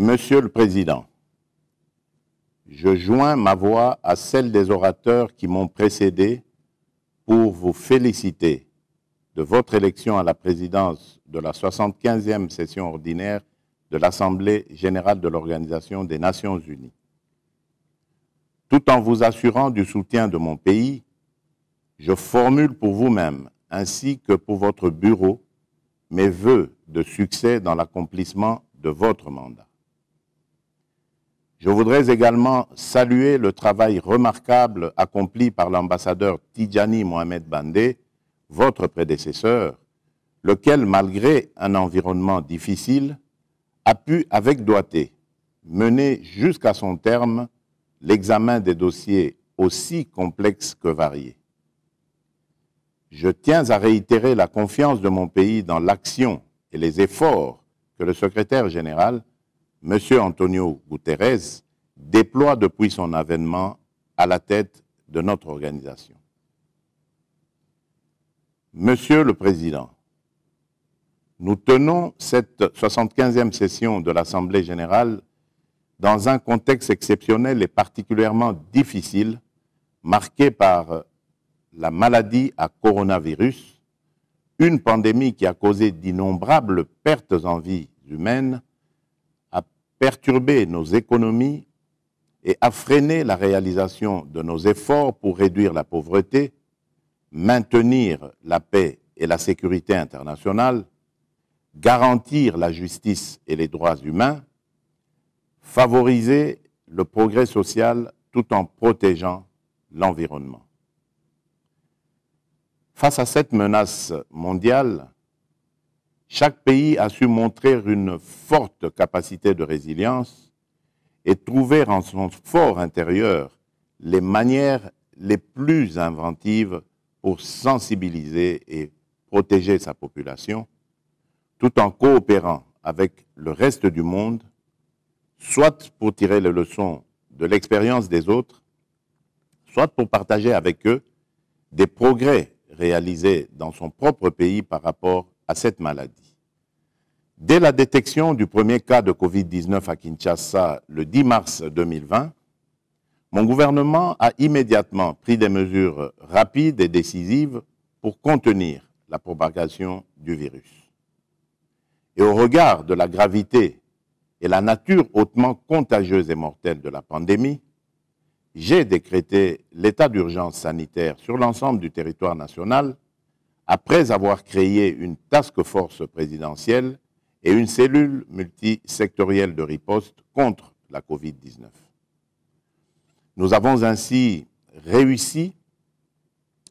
Monsieur le Président, je joins ma voix à celle des orateurs qui m'ont précédé pour vous féliciter de votre élection à la présidence de la 75e session ordinaire de l'Assemblée générale de l'Organisation des Nations unies. Tout en vous assurant du soutien de mon pays, je formule pour vous-même ainsi que pour votre bureau mes vœux de succès dans l'accomplissement de votre mandat. Je voudrais également saluer le travail remarquable accompli par l'ambassadeur Tidjani Mohamed Bandé, votre prédécesseur, lequel, malgré un environnement difficile, a pu, avec doigté, mener jusqu'à son terme l'examen des dossiers aussi complexes que variés. Je tiens à réitérer la confiance de mon pays dans l'action et les efforts que le secrétaire général, M. Antonio Guterres, déploie depuis son avènement à la tête de notre organisation. Monsieur le Président, nous tenons cette 75e session de l'Assemblée générale dans un contexte exceptionnel et particulièrement difficile, marqué par la maladie à coronavirus, une pandémie qui a causé d'innombrables pertes en vies humaines, a perturbé nos économies et a freiné la réalisation de nos efforts pour réduire la pauvreté, maintenir la paix et la sécurité internationale, garantir la justice et les droits humains, favoriser le progrès social tout en protégeant l'environnement. Face à cette menace mondiale, chaque pays a su montrer une forte capacité de résilience et trouver en son fort intérieur les manières les plus inventives pour sensibiliser et protéger sa population, tout en coopérant avec le reste du monde, soit pour tirer les leçons de l'expérience des autres, soit pour partager avec eux des progrès réalisés dans son propre pays par rapport à cette maladie. Dès la détection du premier cas de Covid-19 à Kinshasa le 10 mars 2020, mon gouvernement a immédiatement pris des mesures rapides et décisives pour contenir la propagation du virus. Et au regard de la gravité et la nature hautement contagieuse et mortelle de la pandémie, j'ai décrété l'état d'urgence sanitaire sur l'ensemble du territoire national après avoir créé une task force présidentielle et une cellule multisectorielle de riposte contre la Covid-19. Nous avons ainsi réussi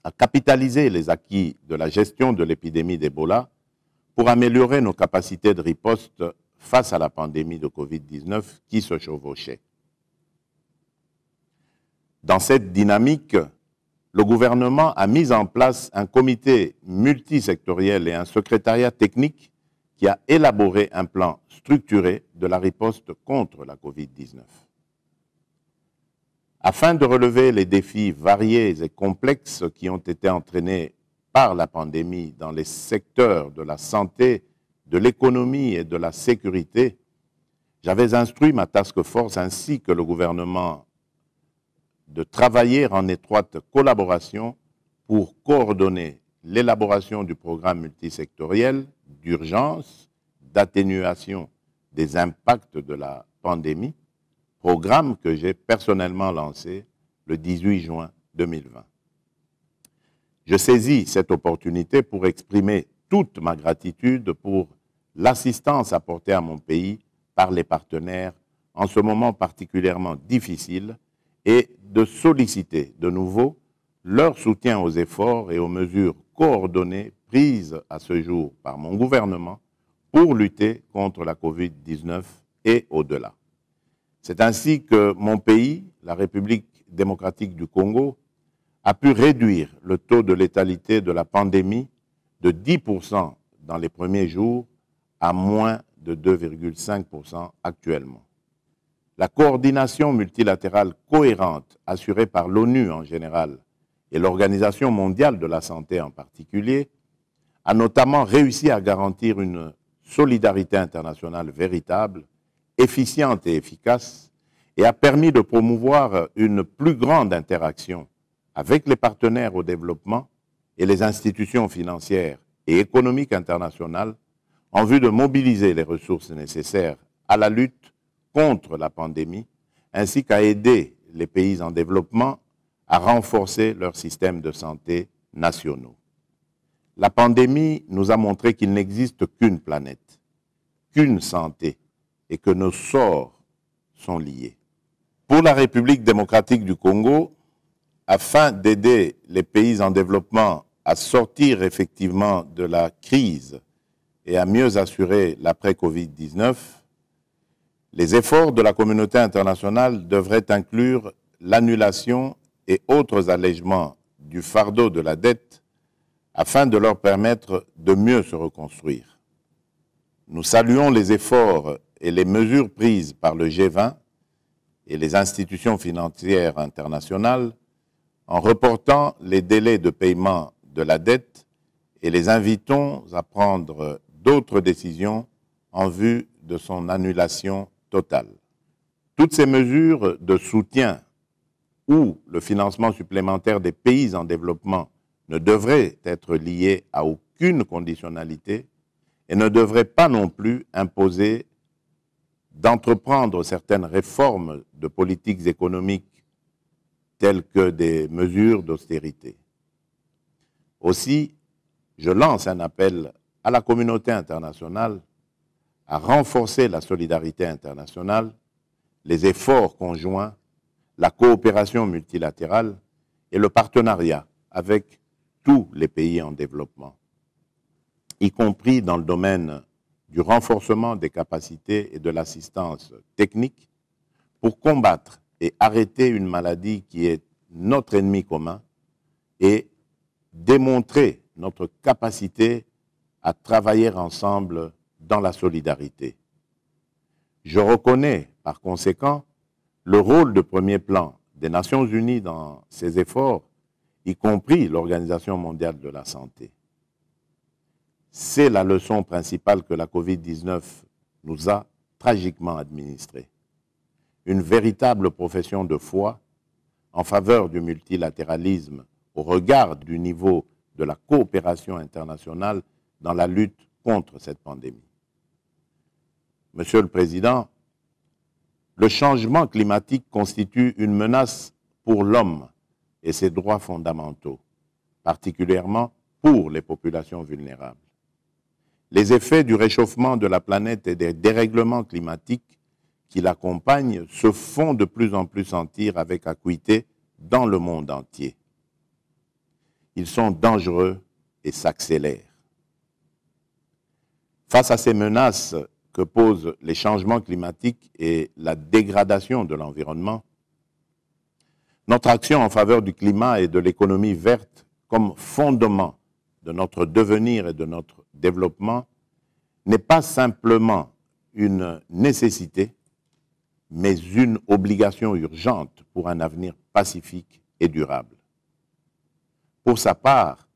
à capitaliser les acquis de la gestion de l'épidémie d'Ebola pour améliorer nos capacités de riposte face à la pandémie de Covid-19 qui se chevauchait. Dans cette dynamique, le gouvernement a mis en place un comité multisectoriel et un secrétariat technique qui a élaboré un plan structuré de la riposte contre la Covid-19. Afin de relever les défis variés et complexes qui ont été entraînés par la pandémie dans les secteurs de la santé, de l'économie et de la sécurité, j'avais instruit ma task force ainsi que le gouvernement de travailler en étroite collaboration pour coordonner l'élaboration du programme multisectoriel d'urgence, d'atténuation des impacts de la pandémie, programme que j'ai personnellement lancé le 18 juin 2020. Je saisis cette opportunité pour exprimer toute ma gratitude pour l'assistance apportée à mon pays par les partenaires en ce moment particulièrement difficile et de solliciter de nouveau leur soutien aux efforts et aux mesures coordonnées prises à ce jour par mon gouvernement pour lutter contre la Covid-19 et au-delà. C'est ainsi que mon pays, la République démocratique du Congo, a pu réduire le taux de létalité de la pandémie de 10% dans les premiers jours à moins de 2,5% actuellement. La coordination multilatérale cohérente assurée par l'ONU en général et l'Organisation mondiale de la santé en particulier a notamment réussi à garantir une solidarité internationale véritable efficiente et efficace et a permis de promouvoir une plus grande interaction avec les partenaires au développement et les institutions financières et économiques internationales en vue de mobiliser les ressources nécessaires à la lutte contre la pandémie, ainsi qu'à aider les pays en développement à renforcer leurs systèmes de santé nationaux. La pandémie nous a montré qu'il n'existe qu'une planète, qu'une santé, et que nos sorts sont liés. Pour la République démocratique du Congo, afin d'aider les pays en développement à sortir effectivement de la crise et à mieux assurer l'après-Covid-19, les efforts de la communauté internationale devraient inclure l'annulation et autres allègements du fardeau de la dette afin de leur permettre de mieux se reconstruire. Nous saluons les efforts et les mesures prises par le G20 et les institutions financières internationales en reportant les délais de paiement de la dette et les invitons à prendre d'autres décisions en vue de son annulation totale. Toutes ces mesures de soutien ou le financement supplémentaire des pays en développement ne devraient être liées à aucune conditionnalité et ne devraient pas non plus imposer d'entreprendre certaines réformes de politiques économiques telles que des mesures d'austérité. Aussi, je lance un appel à la communauté internationale à renforcer la solidarité internationale, les efforts conjoints, la coopération multilatérale et le partenariat avec tous les pays en développement, y compris dans le domaine du renforcement des capacités et de l'assistance technique pour combattre et arrêter une maladie qui est notre ennemi commun et démontrer notre capacité à travailler ensemble dans la solidarité. Je reconnais par conséquent le rôle de premier plan des Nations Unies dans ces efforts, y compris l'Organisation mondiale de la santé. C'est la leçon principale que la Covid-19 nous a tragiquement administrée. Une véritable profession de foi en faveur du multilatéralisme au regard du niveau de la coopération internationale dans la lutte contre cette pandémie. Monsieur le Président, le changement climatique constitue une menace pour l'homme et ses droits fondamentaux, particulièrement pour les populations vulnérables. Les effets du réchauffement de la planète et des dérèglements climatiques qui l'accompagnent se font de plus en plus sentir avec acuité dans le monde entier. Ils sont dangereux et s'accélèrent. Face à ces menaces que posent les changements climatiques et la dégradation de l'environnement, notre action en faveur du climat et de l'économie verte comme fondement de notre devenir et de notre développement n'est pas simplement une nécessité, mais une obligation urgente pour un avenir pacifique et durable. Pour sa part,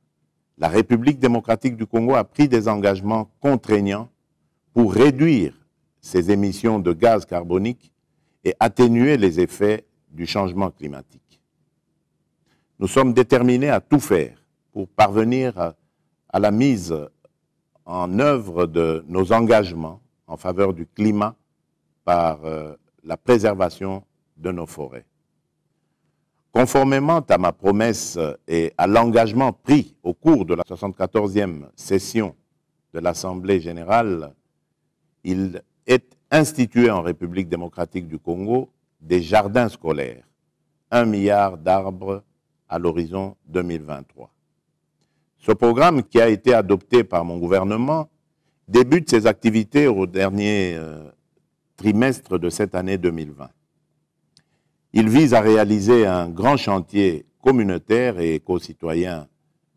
la République démocratique du Congo a pris des engagements contraignants pour réduire ses émissions de gaz carbonique et atténuer les effets du changement climatique. Nous sommes déterminés à tout faire pour parvenir à la mise en œuvre de nos engagements en faveur du climat par la préservation de nos forêts. Conformément à ma promesse et à l'engagement pris au cours de la 74e session de l'Assemblée générale, il est institué en République démocratique du Congo des jardins scolaires, 1 milliard d'arbres à l'horizon 2023. Ce programme, qui a été adopté par mon gouvernement, débute ses activités au dernier trimestre de cette année 2020. Il vise à réaliser un grand chantier communautaire et éco-citoyen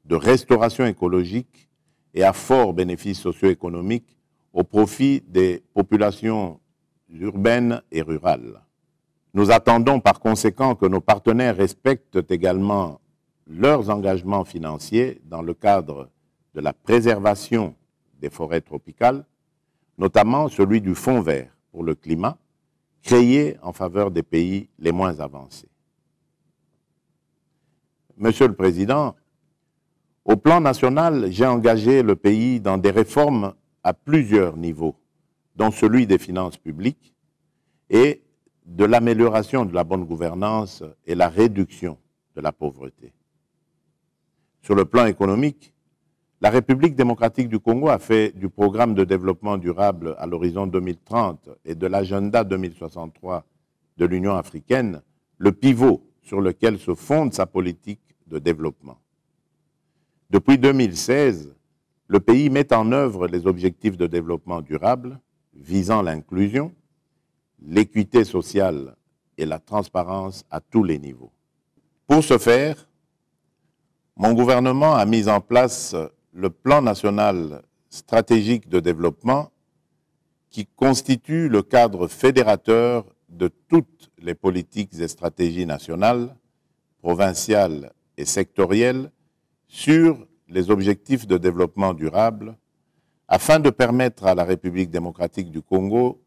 de restauration écologique et à fort bénéfice socio-économique au profit des populations urbaines et rurales. Nous attendons par conséquent que nos partenaires respectent également leurs engagements financiers dans le cadre de la préservation des forêts tropicales, notamment celui du Fonds vert pour le climat créée en faveur des pays les moins avancés. Monsieur le Président, au plan national, j'ai engagé le pays dans des réformes à plusieurs niveaux, dont celui des finances publiques et de l'amélioration de la bonne gouvernance et la réduction de la pauvreté. Sur le plan économique, la République démocratique du Congo a fait du programme de développement durable à l'horizon 2030 et de l'agenda 2063 de l'Union africaine le pivot sur lequel se fonde sa politique de développement. Depuis 2016, le pays met en œuvre les objectifs de développement durable visant l'inclusion, l'équité sociale et la transparence à tous les niveaux. Pour ce faire, mon gouvernement a mis en place le plan national stratégique de développement qui constitue le cadre fédérateur de toutes les politiques et stratégies nationales, provinciales et sectorielles sur les objectifs de développement durable afin de permettre à la République démocratique du Congo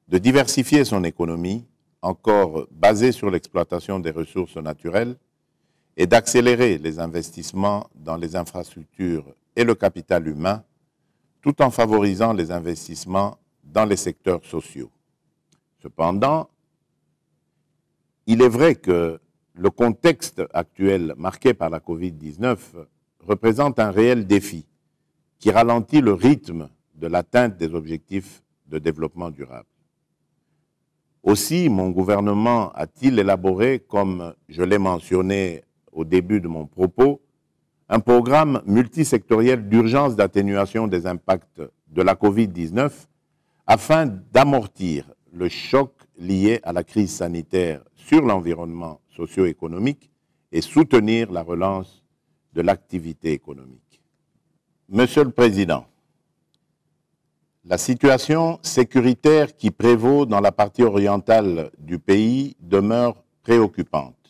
de diversifier son économie, encore basée sur l'exploitation des ressources naturelles, et d'accélérer les investissements dans les infrastructures et le capital humain, tout en favorisant les investissements dans les secteurs sociaux. Cependant, il est vrai que le contexte actuel marqué par la Covid-19 représente un réel défi qui ralentit le rythme de l'atteinte des objectifs de développement durable. Aussi, mon gouvernement a-t-il élaboré, comme je l'ai mentionné au début de mon propos, un programme multisectoriel d'urgence d'atténuation des impacts de la Covid-19 afin d'amortir le choc lié à la crise sanitaire sur l'environnement socio-économique et soutenir la relance de l'activité économique. Monsieur le Président, la situation sécuritaire qui prévaut dans la partie orientale du pays demeure préoccupante.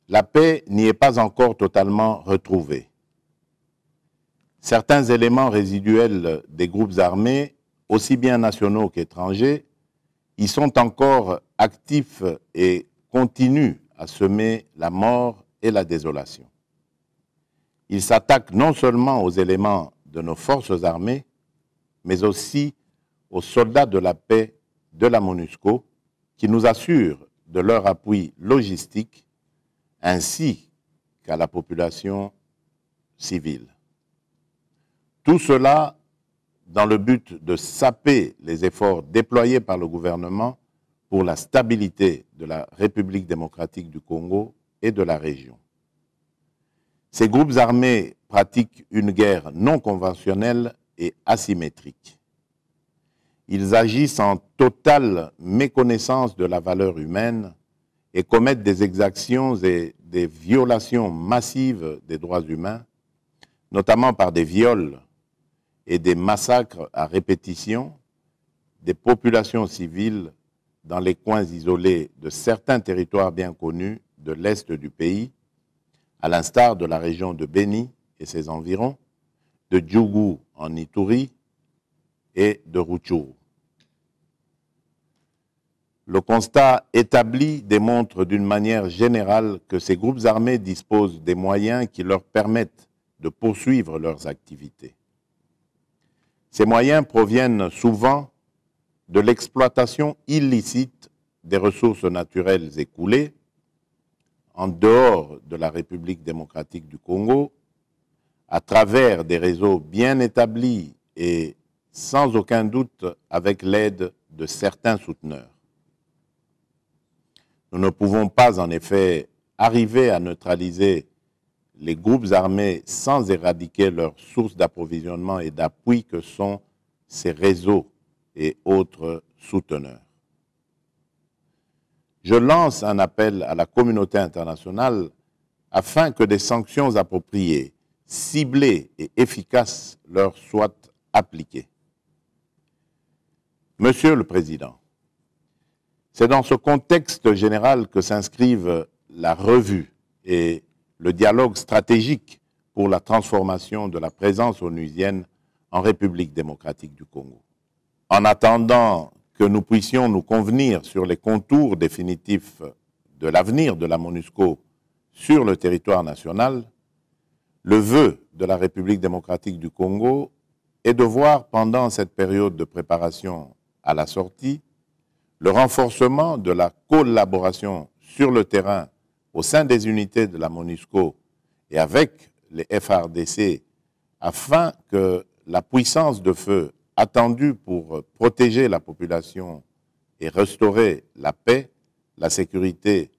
La paix n'y est pas encore totalement retrouvée. Certains éléments résiduels des groupes armés, aussi bien nationaux qu'étrangers, y sont encore actifs et continuent à semer la mort et la désolation. Ils s'attaquent non seulement aux éléments de nos forces armées, mais aussi aux soldats de la paix de la MONUSCO qui nous assurent de leur appui logistique ainsi qu'à la population civile. Tout cela dans le but de saper les efforts déployés par le gouvernement pour la stabilité de la République démocratique du Congo et de la région. Ces groupes armés pratiquent une guerre non conventionnelle et asymétrique. Ils agissent en totale méconnaissance de la valeur humaine et commettent des exactions et des violations massives des droits humains, notamment par des viols et des massacres à répétition des populations civiles dans les coins isolés de certains territoires bien connus de l'Est du pays, à l'instar de la région de Beni et ses environs, de Djougou en Ituri et de Rutshuru. Le constat établi démontre d'une manière générale que ces groupes armés disposent des moyens qui leur permettent de poursuivre leurs activités. Ces moyens proviennent souvent de l'exploitation illicite des ressources naturelles écoulées en dehors de la République démocratique du Congo, à travers des réseaux bien établis et sans aucun doute avec l'aide de certains souteneurs. Nous ne pouvons pas en effet arriver à neutraliser les groupes armés sans éradiquer leurs sources d'approvisionnement et d'appui que sont ces réseaux et autres souteneurs. Je lance un appel à la communauté internationale afin que des sanctions appropriées, ciblées et efficaces leur soient appliquées. Monsieur le Président, c'est dans ce contexte général que s'inscrivent la revue et le dialogue stratégique pour la transformation de la présence onusienne en République démocratique du Congo. en attendant que nous puissions nous convenir sur les contours définitifs de l'avenir de la MONUSCO sur le territoire national, le vœu de la République démocratique du Congo est de voir pendant cette période de préparation à la sortie le renforcement de la collaboration sur le terrain au sein des unités de la MONUSCO et avec les FARDC afin que la puissance de feu attendue pour protéger la population et restaurer la paix, la sécurité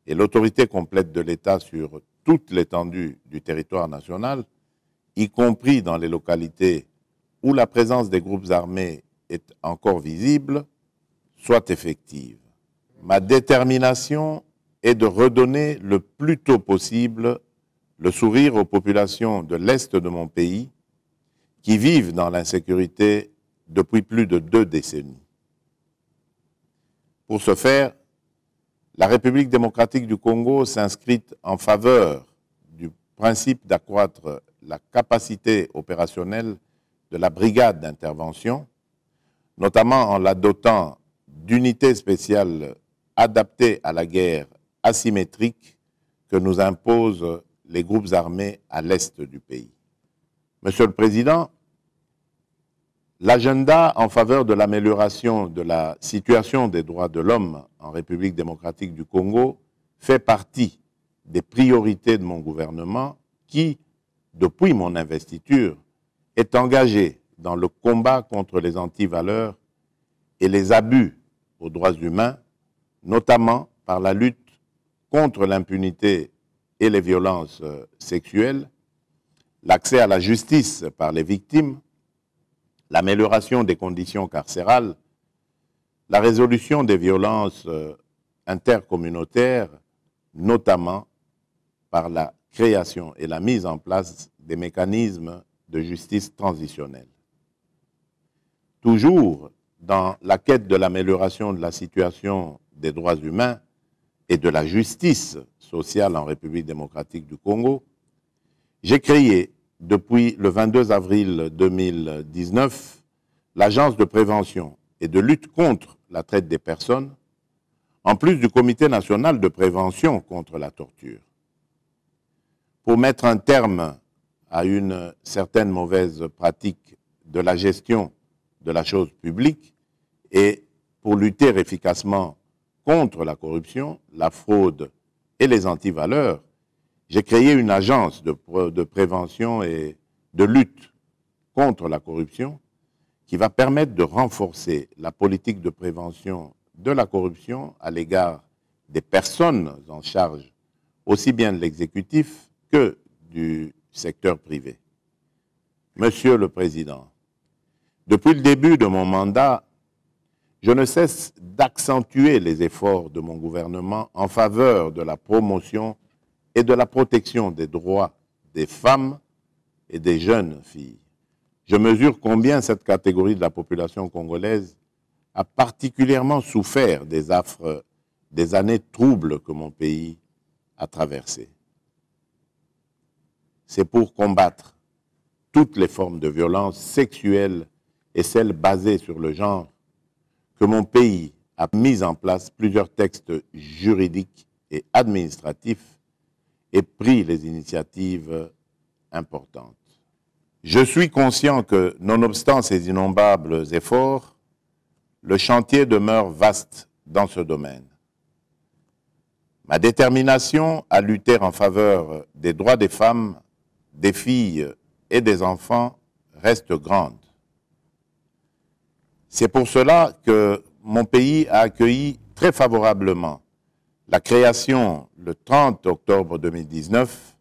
et l'autorité complète de l'État sur toute l'étendue du territoire national, y compris dans les localités où la présence des groupes armés est encore visible, soit effective. Ma détermination est de redonner le plus tôt possible le sourire aux populations de l'Est de mon pays qui vivent dans l'insécurité depuis plus de 2 décennies. Pour ce faire, la République démocratique du Congo s'inscrit en faveur du principe d'accroître la capacité opérationnelle de la brigade d'intervention, notamment en la dotant d'unités spéciales adaptées à la guerre asymétrique que nous imposent les groupes armés à l'est du pays. Monsieur le Président, l'agenda en faveur de l'amélioration de la situation des droits de l'homme en République démocratique du Congo fait partie des priorités de mon gouvernement qui, depuis mon investiture, est engagé dans le combat contre les antivaleurs et les abus aux droits humains, notamment par la lutte contre l'impunité et les violences sexuelles, l'accès à la justice par les victimes, l'amélioration des conditions carcérales, la résolution des violences intercommunautaires, notamment par la création et la mise en place des mécanismes de justice transitionnelle. Toujours dans la quête de l'amélioration de la situation des droits humains et de la justice sociale en République démocratique du Congo, j'ai créé depuis le 22 avril 2019 l'Agence de prévention et de lutte contre la traite des personnes, en plus du Comité national de prévention contre la torture. Pour mettre un terme à une certaine mauvaise pratique de la gestion de la chose publique et pour lutter efficacement contre la corruption, la fraude et les antivaleurs, j'ai créé une agence de prévention et de lutte contre la corruption qui va permettre de renforcer la politique de prévention de la corruption à l'égard des personnes en charge aussi bien de l'exécutif que du secteur privé. Monsieur le Président, depuis le début de mon mandat, je ne cesse d'accentuer les efforts de mon gouvernement en faveur de la promotion et de la protection des droits des femmes et des jeunes filles. Je mesure combien cette catégorie de la population congolaise a particulièrement souffert des affres des années troubles que mon pays a traversées. C'est pour combattre toutes les formes de violence sexuelle et celles basées sur le genre que mon pays a mis en place plusieurs textes juridiques et administratifs et pris les initiatives importantes. Je suis conscient que, nonobstant ces innombrables efforts, le chantier demeure vaste dans ce domaine. Ma détermination à lutter en faveur des droits des femmes, des filles et des enfants reste grande. C'est pour cela que mon pays a accueilli très favorablement la création, le 30 octobre 2019,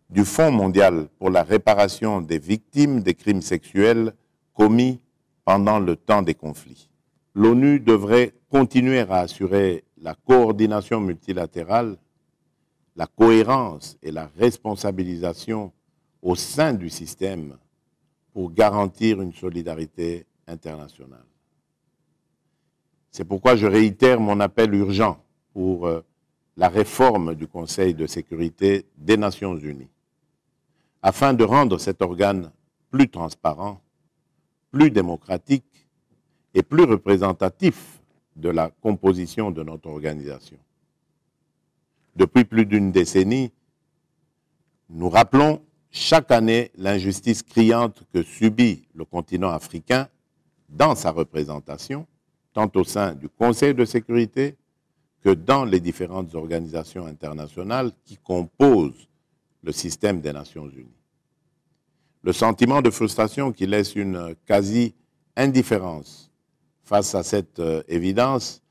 du Fonds mondial pour la réparation des victimes des crimes sexuels commis pendant le temps des conflits. L'ONU devrait continuer à assurer la coordination multilatérale, la cohérence et la responsabilisation au sein du système pour garantir une solidarité internationale. C'est pourquoi je réitère mon appel urgent pour la réforme du Conseil de sécurité des Nations Unies, afin de rendre cet organe plus transparent, plus démocratique et plus représentatif de la composition de notre organisation. Depuis plus d'une décennie, nous rappelons chaque année l'injustice criante que subit le continent africain dans sa représentation, tant au sein du Conseil de sécurité que dans les différentes organisations internationales qui composent le système des Nations Unies. Le sentiment de frustration qui laisse une quasi-indifférence face à cette évidence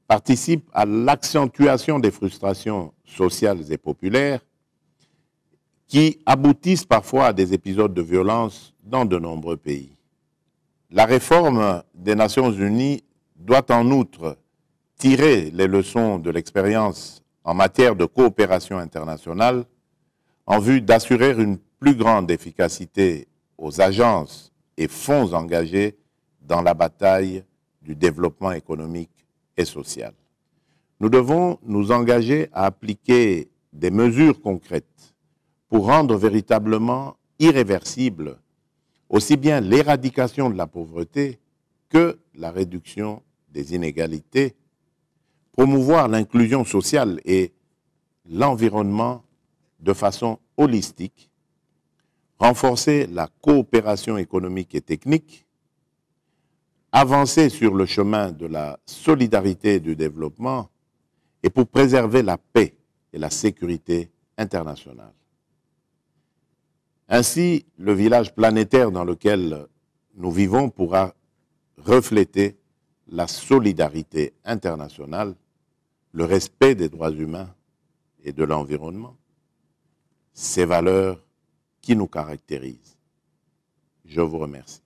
participe à l'accentuation des frustrations sociales et populaires qui aboutissent parfois à des épisodes de violence dans de nombreux pays. La réforme des Nations Unies doit en outre tirer les leçons de l'expérience en matière de coopération internationale en vue d'assurer une plus grande efficacité aux agences et fonds engagés dans la bataille du développement économique et social. Nous devons nous engager à appliquer des mesures concrètes pour rendre véritablement irréversible aussi bien l'éradication de la pauvreté que la réduction des inégalités, promouvoir l'inclusion sociale et l'environnement de façon holistique, renforcer la coopération économique et technique, avancer sur le chemin de la solidarité et du développement et pour préserver la paix et la sécurité internationale. Ainsi, le village planétaire dans lequel nous vivons pourra refléter la solidarité internationale, le respect des droits humains et de l'environnement, ces valeurs qui nous caractérisent. Je vous remercie.